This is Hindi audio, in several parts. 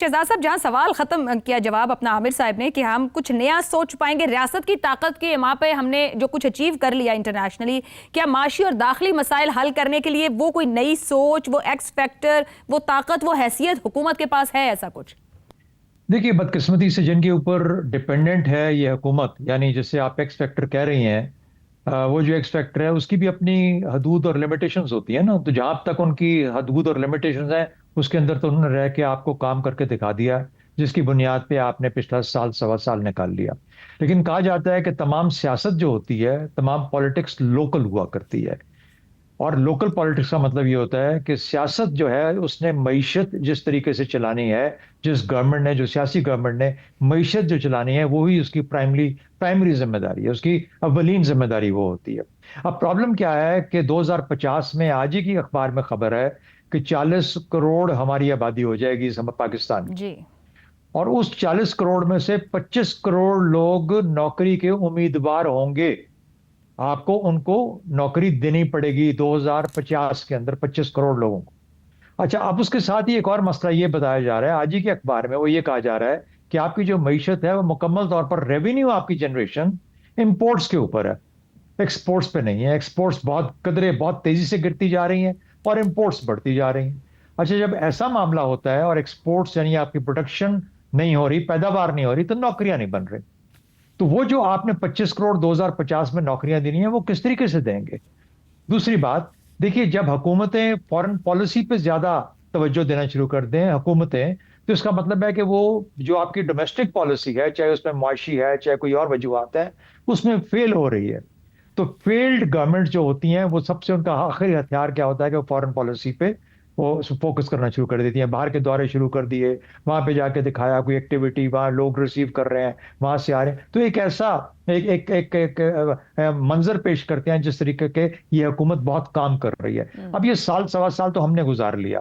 शहजाद साहब, जहां सवाल खत्म किया जवाब अपना आमिर साहब ने कि हम कुछ नया सोच पाएंगे, रियासत की ताकत की वहाँ पे हमने जो कुछ अचीव कर लिया इंटरनेशनली, क्या माशी और दाखिली मसाइल हल करने के लिए वो कोई नई सोच, वो एक्स फैक्टर, वो ताकत, वो हैसियत हुकूमत के पास है? ऐसा कुछ देखिए, बदकिस्मती से जिनके ऊपर डिपेंडेंट है ये हुकूमत, यानी जैसे आप एक्स फैक्टर कह रही हैं, वो जो एक्स फैक्टर है उसकी भी अपनी हदूद और लिमिटेशंस होती है ना। तो जहां तक उनकी हदूद और लिमिटेशंस है उसके अंदर तो उन्होंने रह के आपको काम करके दिखा दिया, जिसकी बुनियाद पे आपने पिछला साल सवा साल निकाल लिया। लेकिन कहा जाता है कि तमाम सियासत जो होती है, तमाम पॉलिटिक्स लोकल हुआ करती है। और लोकल पॉलिटिक्स का मतलब ये होता है कि सियासत जो है उसने मईशत जिस तरीके से चलानी है, जिस गवर्नमेंट ने, जो सियासी गवर्नमेंट ने मईशत जो चलानी है, वो ही उसकी प्राइमरी प्राइमरी जिम्मेदारी है, उसकी अव्वलीन जिम्मेदारी वो होती है। अब प्रॉब्लम क्या है कि 2050 में, आज ही की अखबार में खबर है कि 40 करोड़ हमारी आबादी हो जाएगी पाकिस्तान की। जी। और उस 40 करोड़ में से 25 करोड़ लोग नौकरी के उम्मीदवार होंगे। आपको उनको नौकरी देनी पड़ेगी 2050 के अंदर 25 करोड़ लोगों को। अच्छा, अब उसके साथ ही एक और मसला ये बताया जा रहा है आज ही के अखबार में, वो ये कहा जा रहा है कि आपकी जो मईशत है वो मुकम्मल तौर पर, रेवेन्यू आपकी जनरेशन इंपोर्ट्स के ऊपर है, एक्सपोर्ट्स पे नहीं है। एक्सपोर्ट्स बहुत कदरे बहुत तेजी से गिरती जा रही हैं और इंपोर्ट्स बढ़ती जा रही हैं। अच्छा, जब ऐसा मामला होता है और एक्सपोर्ट्स यानी आपकी प्रोडक्शन नहीं हो रही, पैदावार नहीं हो रही, तो नौकरियां नहीं बन रही। तो वो जो आपने 25 करोड़ 2050 में नौकरियां देनी है वो किस तरीके से देंगे? दूसरी बात, देखिए, जब हुकूमतें फॉरेन पॉलिसी पे ज्यादा तवज्जो देना शुरू कर दें हुकूमतें, तो इसका मतलब है कि वो जो आपकी डोमेस्टिक पॉलिसी है, चाहे उसमें मुआशी है, चाहे कोई और वजूहत है, उसमें फेल हो रही है। तो फेल्ड गवर्नमेंट जो होती हैं, वो सबसे उनका आखिरी हथियार क्या होता है कि वो फॉरेन पॉलिसी पे वो फोकस करना शुरू कर देती हैं। बाहर के दौरे शुरू कर दिए, वहां पे जाके दिखाया कोई एक्टिविटी, वहां लोग रिसीव कर रहे हैं, वहां से आ रहे हैं। तो एक ऐसा एक एक एक, एक मंजर पेश करते हैं जिस तरीके के ये हुकूमत बहुत काम कर रही है। अब ये साल सवा साल तो हमने गुजार लिया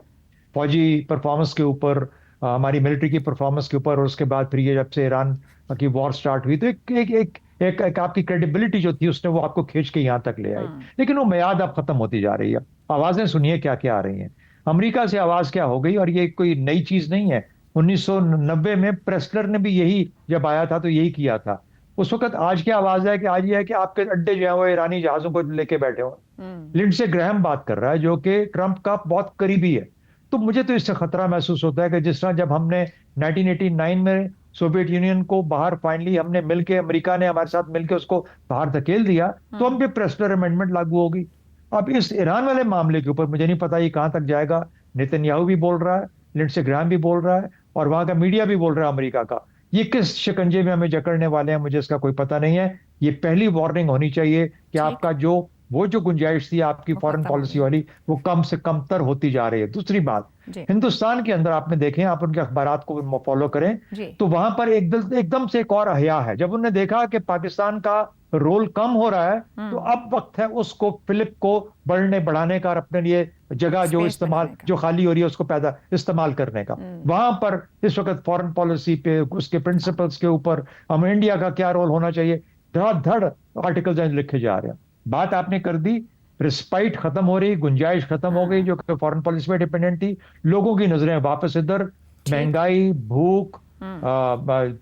फौजी परफॉर्मेंस के ऊपर, हमारी मिलिट्री की परफॉर्मेंस के ऊपर, और उसके बाद फिर ये जब से ईरान की वॉर स्टार्ट हुई, तो एक आपकी क्रेडिबिलिटी जो थी उसने वो आपको खींच के यहां तक ले आई। लेकिन वो मियाद अब खत्म होती जा रही है। आवाजें सुनिए क्या क्या आ रही हैं। अमेरिका से आवाज क्या हो गई, और ये कोई नई चीज नहीं है। 1990 में प्रेस्लर ने भी यही जब आया था तो यही किया था उस वक्त। आज क्या आवाज है कि आज ये है कि आपके अड्डे जो है वो ईरानी जहाजों को लेके बैठे हुए। लिंडसे ग्रैहम बात कर रहा है जो कि ट्रंप का बहुत करीबी है। तो मुझे तो इससे खतरा महसूस होता है कि जिस तरह जब हमने 1989 में सोवियत यूनियन को बाहर फाइनली हमने मिलके, अमेरिका ने हमारे साथ मिलके उसको बाहर धकेल दिया, तो हम पे प्रेस्लर अमेंडमेंट लागू होगी। अब इस ईरान वाले मामले के ऊपर मुझे नहीं पता ये कहां तक जाएगा। नेतन्याहू भी बोल रहा है, लिंडसे ग्राहम भी बोल रहा है, और वहां का मीडिया भी बोल रहा है अमेरिका का। ये किस शिकंजे में हमें जकड़ने वाले हैं, मुझे इसका कोई पता नहीं है। ये पहली वार्निंग होनी चाहिए कि ठीक। आपका जो वो जो गुंजाइश थी आपकी वो फॉरेन खत्म हो पॉलिसी गई। वाली, वो कम से कम तर होती जा रही है। दूसरी बात, जी। हिंदुस्तान के अंदर आपने देखे, आप उनके अखबारात को फॉलो करें, जी। तो वहां पर एकदम से एक और अहया है। जब उन्होंने देखा कि पाकिस्तान का रोल कम हो रहा है, तो अब वक्त है उसको, फिलिप को बढ़ाने का, और अपने लिए जगह जो स्पेस इस्तेमाल बनाने का। जो खाली हो रही है उसको पैदा इस्तेमाल करने का। वहां पर इस वक्त फॉरेन पॉलिसी पे, उसके प्रिंसिपल्स के ऊपर, हम इंडिया का क्या रोल होना चाहिए, धड़ धड़ आर्टिकल लिखे जा रहे हैं। बात आपने कर दी, रिस्पाइट खत्म हो रही, गुंजाइश खत्म हो गई हाँ। जो कि फॉरेन पॉलिसी पे डिपेंडेंट थी। लोगों की नजरें वापस इधर, ठीक। महंगाई, भूख,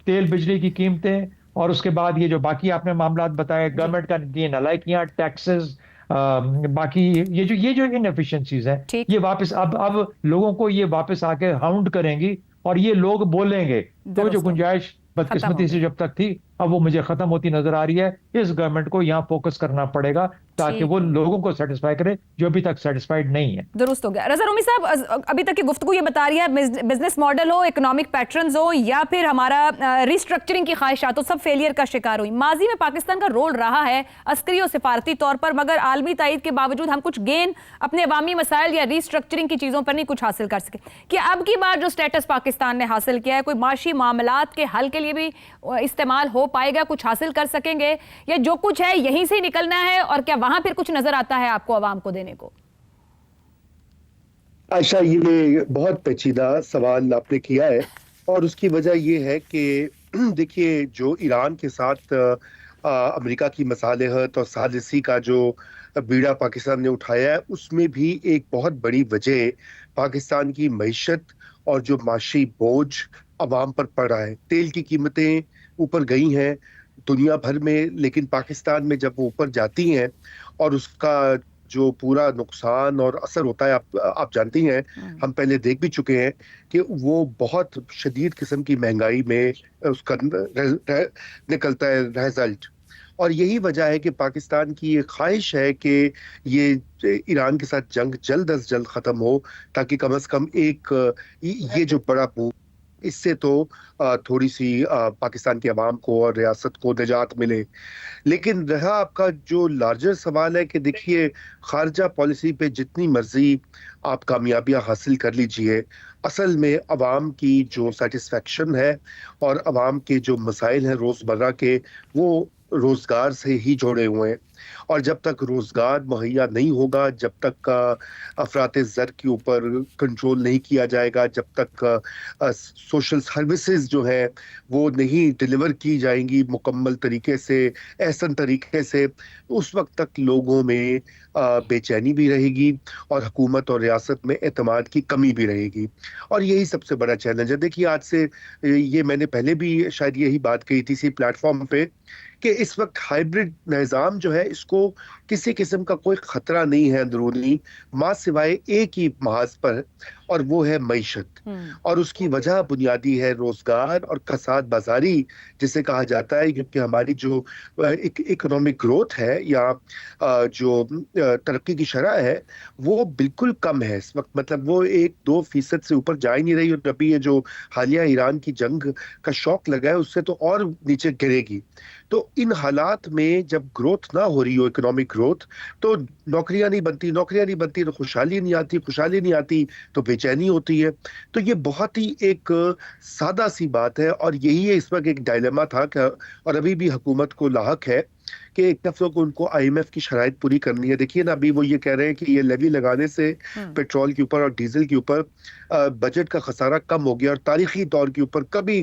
तेल बिजली की कीमतें, और उसके बाद ये जो बाकी आपने मामला बताए, जी। गवर्नमेंट का ये नालायकियां, टैक्सेस, बाकी ये जो इनएफिशिएंसीज हैं, ठीक। ये वापस अब लोगों को ये वापस आके हाउंड करेंगी, और ये लोग बोलेंगे। तो जो दुरुस्त हो गया। गुंजाइश खत्म हो बदकिस्मती से गई। जब तक थी, अब वो मुझे खत्म होती नजर आ रही है। इस गवर्नमेंट को यहाँ फोकस करना पड़ेगा ताकि ठीक वो है। लोगों को सेटिस्फाई करे जो अभी तक सेटिस्फाइड नहीं है। दुरुस्त हो गया। रज़ा रूमी साहब, अभी तक की गुफ्तगू ये बता रही है बिजनेस मॉडल हो, इकोनॉमिक पैटर्न्स हो, या फिर हमारा रिस्ट्रक्चरिंग की ख्वाहिशात हो, सब फेलियर का शिकार हुई। माजी में पाकिस्तान का रोल रहा है अस्करी और सिफारती तौर पर, मगर आलमी तायद के बावजूद हम कुछ गेन अपने अवामी मसाइल या रिस्ट्रक्चरिंग की चीज़ों पर नहीं कुछ हासिल कर सके। कि अब की बार जो स्टेटस पाकिस्तान ने हासिल किया है, कोई माशी मामलात के हल के लिए भी इस्तेमाल हो पाएगा, कुछ हासिल कर सकेंगे, या जो कुछ है यहीं से निकलना है, और क्या वहां फिर कुछ नजर आता है आपको अवाम को देने को? आशा, ये बहुत पेचीदा सवाल आपने किया है, और उसकी वजह ये है कि देखिए, जो ईरान के साथ अमेरिका की मसालेहत और सालिसी का जो बीड़ा पाकिस्तान ने उठाया है, उसमें भी एक बहुत बड़ी वजह पाकिस्तान की मईशत और जो माशी बोझ अवाम पर पड़ रहा है। तेल की कीमतें ऊपर गई हैं दुनिया भर में, लेकिन पाकिस्तान में जब वो ऊपर जाती हैं और उसका जो पूरा नुकसान और असर होता है, आप जानती हैं, हम पहले देख भी चुके हैं कि वो बहुत शदीद किस्म की महंगाई में उसका निकलता है रिजल्ट। और यही वजह है कि पाकिस्तान की ये ख्वाहिश है कि ये ईरान के साथ जंग जल्द अज जल्द खत्म हो, ताकि कम से कम ये जो बड़ा इससे तो थोड़ी सी पाकिस्तान के अवाम को और रियासत को निजात मिले। लेकिन रहा आपका जो लार्जर सवाल है कि देखिए, खारजा पॉलिसी पे जितनी मर्जी आप कामयाबियां हासिल कर लीजिए, असल में अवाम की जो सेटिस्फेक्शन है और अवाम के जो मसाइल हैं रोजमर्रा के, वो रोजगार से ही जुड़े हुए हैं। और जब तक रोजगार मुहैया नहीं होगा, जब तक अफरात ज़र के ऊपर कंट्रोल नहीं किया जाएगा, जब तक सोशल सर्विसेज जो है वो नहीं डिलीवर की जाएंगी मुकम्मल तरीके से, एहसन तरीके से, उस वक्त तक लोगों में बेचैनी भी रहेगी और हुकूमत और रियासत में एतमाद की कमी भी रहेगी। और यही सबसे बड़ा चैलेंज है। देखिए, आज से ये मैंने पहले भी शायद यही बात कही थी इसी प्लेटफॉर्म पे कि इस वक्त हाइब्रिड निज़ाम जो है, इसको किसी किस्म का कोई खतरा नहीं है अंदरूनी, मां सिवाय एक ही महाज पर, और वो है मईशत। और उसकी वजह बुनियादी है रोजगार और कसाद बाजारी जिसे कहा जाता है, क्योंकि हमारी जो इकोनॉमिक ग्रोथ है या जो तरक्की की शरह है, वो बिल्कुल कम है इस वक्त। मतलब वो 1-2% से ऊपर जा ही नहीं रही, और अभी ये जो हालिया ईरान की जंग का शौक लगा है, उससे तो और नीचे गिरेगी। तो इन हालात में जब ग्रोथ ना हो रही हो, इकोनॉमिक ग्रोथ, तो नौकरियां नहीं बनती तो खुशहाली नहीं आती तो बेचैनी होती है। तो ये बहुत ही एक सादा सी बात है, और यही है इस वक्त एक डायलेमा था और अभी भी हुकूमत को लाहक है कि एक दफा को उनको IMF की शराइत पूरी करनी है। देखिए ना, अभी वो ये कह रहे हैं कि ये लेवी लगाने से पेट्रोल के ऊपर और डीजल के ऊपर बजट का खसारा कम हो गया, और तारीखी तौर के ऊपर कभी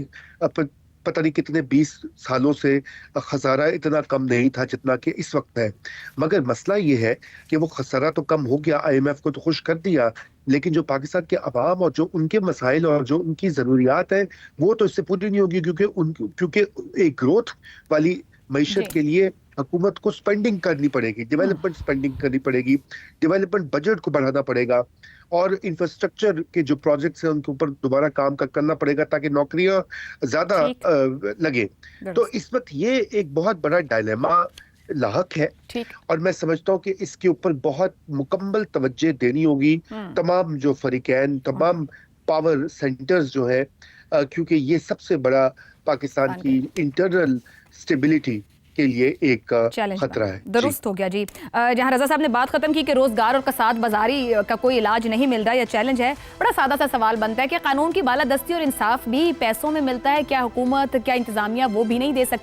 पता नहीं कितने 20 सालों से खसारा इतना कम नहीं था जितना कि इस वक्त है। मगर मसला ये है कि वो खसारा तो कम हो गया, IMF को तो खुश कर दिया, लेकिन जो पाकिस्तान के अवाम और जो उनके मसाइल और जो उनकी जरूरियात है, वो तो इससे पूरी नहीं होगी, क्योंकि एक ग्रोथ वाली मईशत के लिए हुकूमत को स्पेंडिंग करनी पड़ेगी, डेवलपमेंट स्पेंडिंग करनी पड़ेगी, डेवलपमेंट बजट को बढ़ाना पड़ेगा, और इंफ्रास्ट्रक्चर के जो प्रोजेक्ट्स हैं उनके ऊपर दोबारा काम करना पड़ेगा, ताकि नौकरियां ज्यादा लगे। तो इस वक्त ये एक बहुत बड़ा डायलेमा लाहक है, और मैं समझता हूँ कि इसके ऊपर बहुत मुकम्मल तवज्जो देनी होगी तमाम जो फरीकैन, तमाम पावर सेंटर्स जो है, क्योंकि ये सबसे बड़ा पाकिस्तान की इंटरनल स्टेबिलिटी के लिए एक खतरा है। दुरुस्त हो गया जी। जहां रजा साहब ने बात खत्म की कि रोजगार और कसाद बाजारी का कोई इलाज नहीं मिल रहा, यह चैलेंज है, बड़ा सादा सा सवाल बनता है कि कानून की बालादस्ती और इंसाफ भी पैसों में मिलता है क्या? हुकूमत क्या इंतजामिया वो भी नहीं दे सकते?